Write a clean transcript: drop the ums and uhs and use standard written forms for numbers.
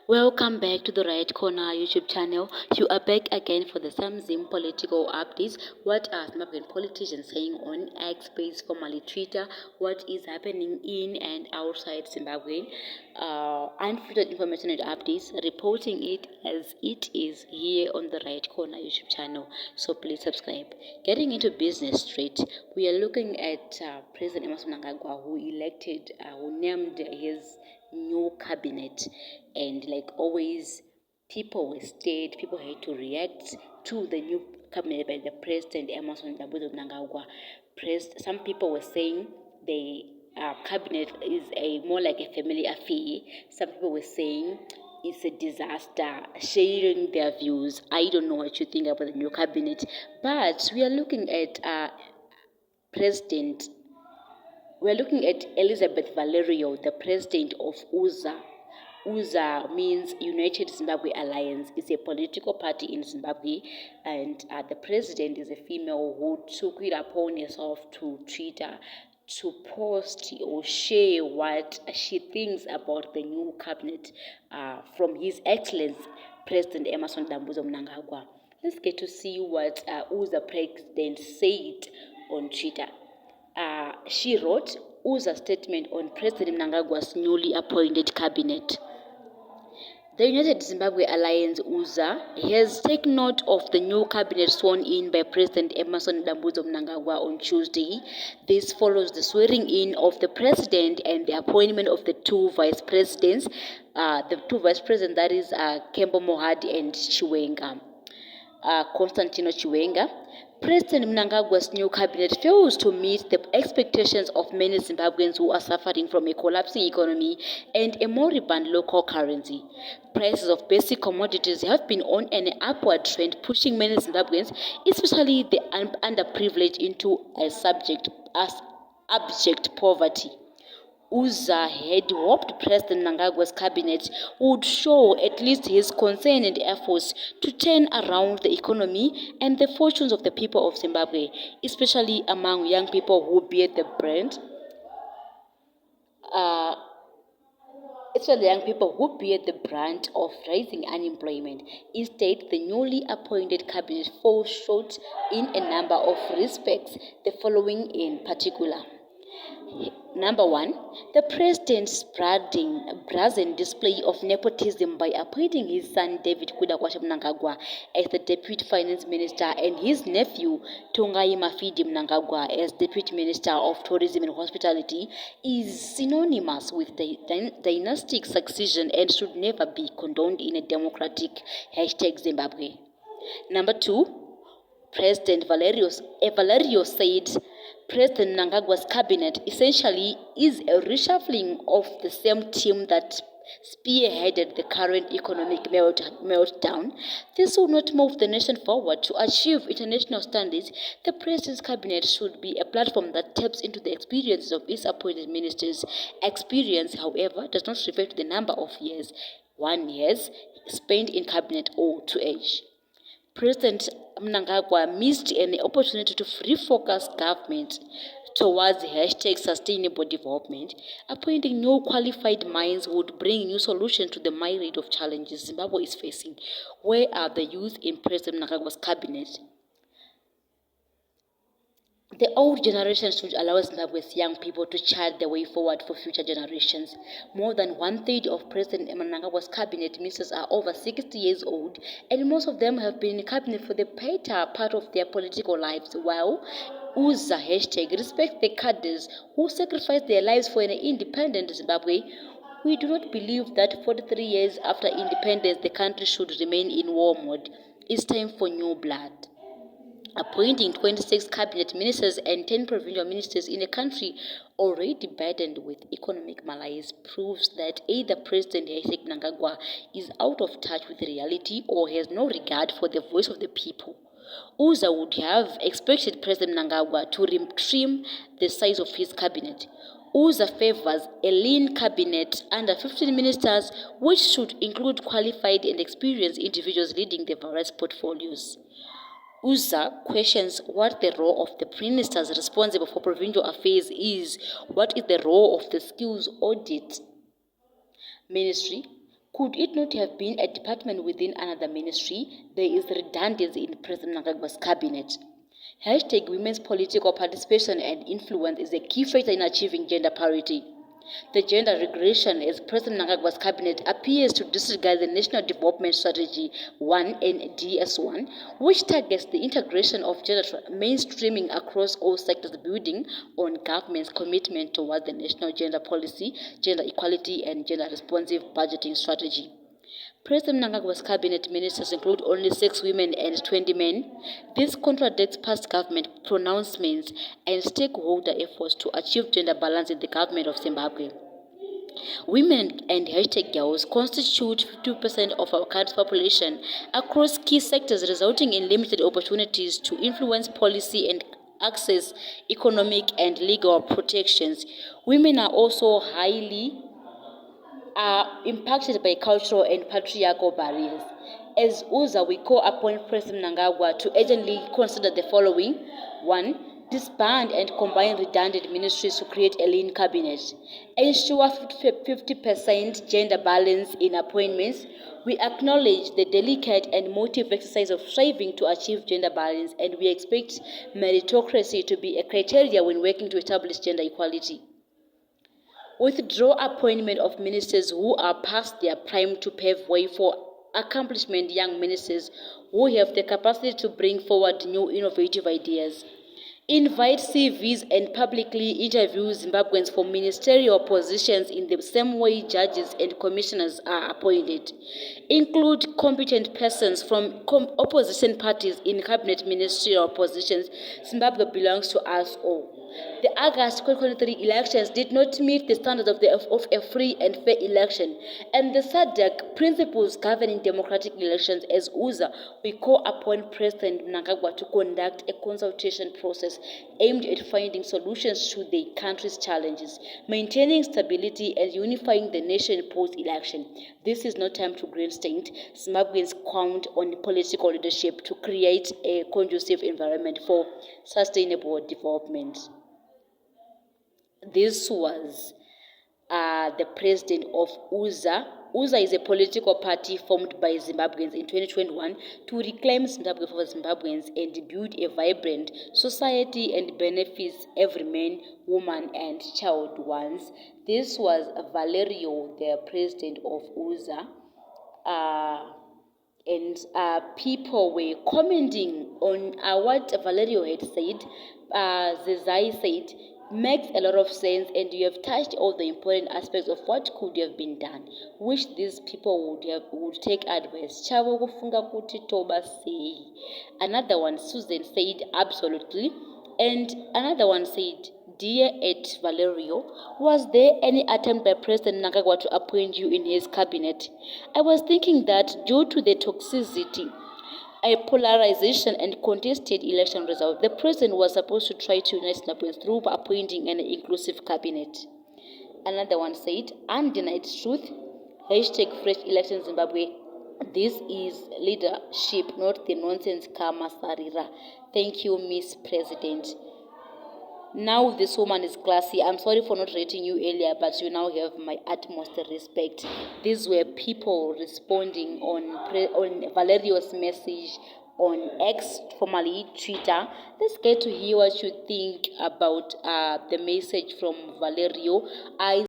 Welcome back to the Right Corner YouTube channel. You are back again for the Zim political updates. What are Zimbabwean politicians saying on X space, formerly Twitter? What is happening in and outside Zimbabwe? Unfiltered information and updates, reporting it as it is here on the Right Corner YouTube channel. So please subscribe. Getting into business straight, we are looking at President Emmerson Mnangagwa, who named his new cabinet, and like always, people were scared. People had to react to the new cabinet by the President Emmerson Dambudzo Mnangagwa. Some people were saying the cabinet is more like a family affair. Some people were saying it's a disaster, sharing their views. I don't know what you think about the new cabinet, but we are looking at President. We're looking at Elizabeth Valerio, the president of UZA. UZA means United Zimbabwe Alliance. It's a political party in Zimbabwe, and the president is a female who took it upon herself to Twitter to post or share what she thinks about the new cabinet from His Excellency President Emmerson Dambudzo Mnangagwa. Let's get to see what UZA president said on Twitter. She wrote UZA statement on President Mnangagwa's newly appointed cabinet. The United Zimbabwe Alliance, UZA, has taken note of the new cabinet sworn in by President Emmerson Dambudzo Mnangagwa on Tuesday. This follows the swearing in of the president and the appointment of the two vice presidents. That is Kembo Mohadi and Constantino Chiwenga. President Mnangagwa's new cabinet fails to meet the expectations of many Zimbabweans who are suffering from a collapsing economy and a moribund local currency. Prices of basic commodities have been on an upward trend, pushing many Zimbabweans, especially the underprivileged, into abject poverty. UZA had hoped President Mnangagwa's cabinet would show at least his concern and efforts to turn around the economy and the fortunes of the people of Zimbabwe, especially among young people who bear the brunt of rising unemployment. Instead, the newly appointed cabinet falls short in a number of respects, the following in particular. Number 1, the president's brazen display of nepotism by appointing his son David Mnangagwa as the deputy finance minister and his nephew Tongai Mafidi Mnangagwa as deputy minister of tourism and hospitality is synonymous with dynastic succession and should never be condoned in a democratic #Zimbabwe. Number 2, President Valerio said President Mnangagwa's cabinet essentially is a reshuffling of the same team that spearheaded the current economic meltdown. This will not move the nation forward. To achieve international standards, the president's cabinet should be a platform that taps into the experiences of its appointed ministers. Experience, however, does not refer to the number of years one has spent in cabinet or to age. President Mnangagwa missed an opportunity to refocus government towards #sustainable development. Appointing new qualified minds would bring new solutions to the myriad of challenges Zimbabwe is facing. Where are the youth in President Mnangagwa's cabinet? The old generation should allow Zimbabwe's young people to chart the way forward for future generations. More than 1/3 of President Mnangagwa's cabinet ministers are over 60 years old, and most of them have been in cabinet for the better part of their political lives, while UZA #respect the cadres who sacrificed their lives for an independent Zimbabwe. We do not believe that 43 years after independence the country should remain in war mode. It's time for new blood. Appointing 26 cabinet ministers and 10 provincial ministers in a country already burdened with economic malaise proves that either President Mnangagwa is out of touch with reality or has no regard for the voice of the people. UZA would have expected President Mnangagwa to trim the size of his cabinet. UZA favors a lean cabinet under 15 ministers, which should include qualified and experienced individuals leading the various portfolios. UZA questions what the role of the ministers responsible for provincial affairs is. What is the role of the skills audit ministry? Could it not have been a department within another ministry? There is redundancy in President Mnangagwa's cabinet. Hashtag women's political participation and influence is a key factor in achieving gender parity. The gender regression as President Mnangagwa's cabinet appears to disregard the National Development Strategy 1 NDS1, which targets the integration of gender mainstreaming across all sectors, building on government's commitment toward the national gender policy, gender equality, and gender responsive budgeting strategy. President Mnangagwa's cabinet ministers include only 6 women and 20 men. This contradicts past government pronouncements and stakeholder efforts to achieve gender balance in the government of Zimbabwe. Women and hashtag girls constitute 50% of our country's population across key sectors, resulting in limited opportunities to influence policy and access economic and legal protections. Women are also highly impacted by cultural and patriarchal barriers. As UZA, we call upon President Mnangagwa to urgently consider the following. 1. Disband and combine redundant ministries to create a lean cabinet. Ensure 50% gender balance in appointments. We acknowledge the delicate and motive exercise of striving to achieve gender balance, and we expect meritocracy to be a criteria when working to establish gender equality. Withdraw appointment of ministers who are past their prime to pave way for accomplishment young ministers who have the capacity to bring forward new innovative ideas. Invite CVs and publicly interview Zimbabweans for ministerial positions in the same way judges and commissioners are appointed. Include competent persons from opposition parties in cabinet ministerial positions. Zimbabwe belongs to us all. The August 2023 elections did not meet the standards of a free and fair election, and the SADC principles governing democratic elections. As UZA, we call upon President Mnangagwa to conduct a consultation process aimed at finding solutions to the country's challenges, maintaining stability and unifying the nation post-election. This is no time to grandstand. Zimbabweans count on political leadership to create a conducive environment for sustainable development. This was the president of UZA. UZA is a political party formed by Zimbabweans in 2021 to reclaim Zimbabwe for Zimbabweans and build a vibrant society and benefits every man, woman, and child wants. This was Valerio, the president of UZA. And people were commenting on what Valerio had said. Zezai said, makes a lot of sense, and you have touched all the important aspects of what could have been done, which these people would take advice. Chavo kufunga kuti toba sei. Another one, Susan, said absolutely, and another one said, dear H. Valerio, was there any attempt by President Mnangagwa to appoint you in his cabinet? I was thinking that due to the toxicity, a polarization and contested election result, the president was supposed to try to unite Zimbabweans through appointing an inclusive cabinet. Another one said, undenied truth, hashtag fresh elections Zimbabwe. This is leadership, not the nonsense karma sarira. Thank you, Miss President. Now this woman is classy. I'm sorry for not rating you earlier, but you now have my utmost respect. These were people responding on Valerio's message on X, formerly Twitter. Let's get to hear what you think about the message from Valerio.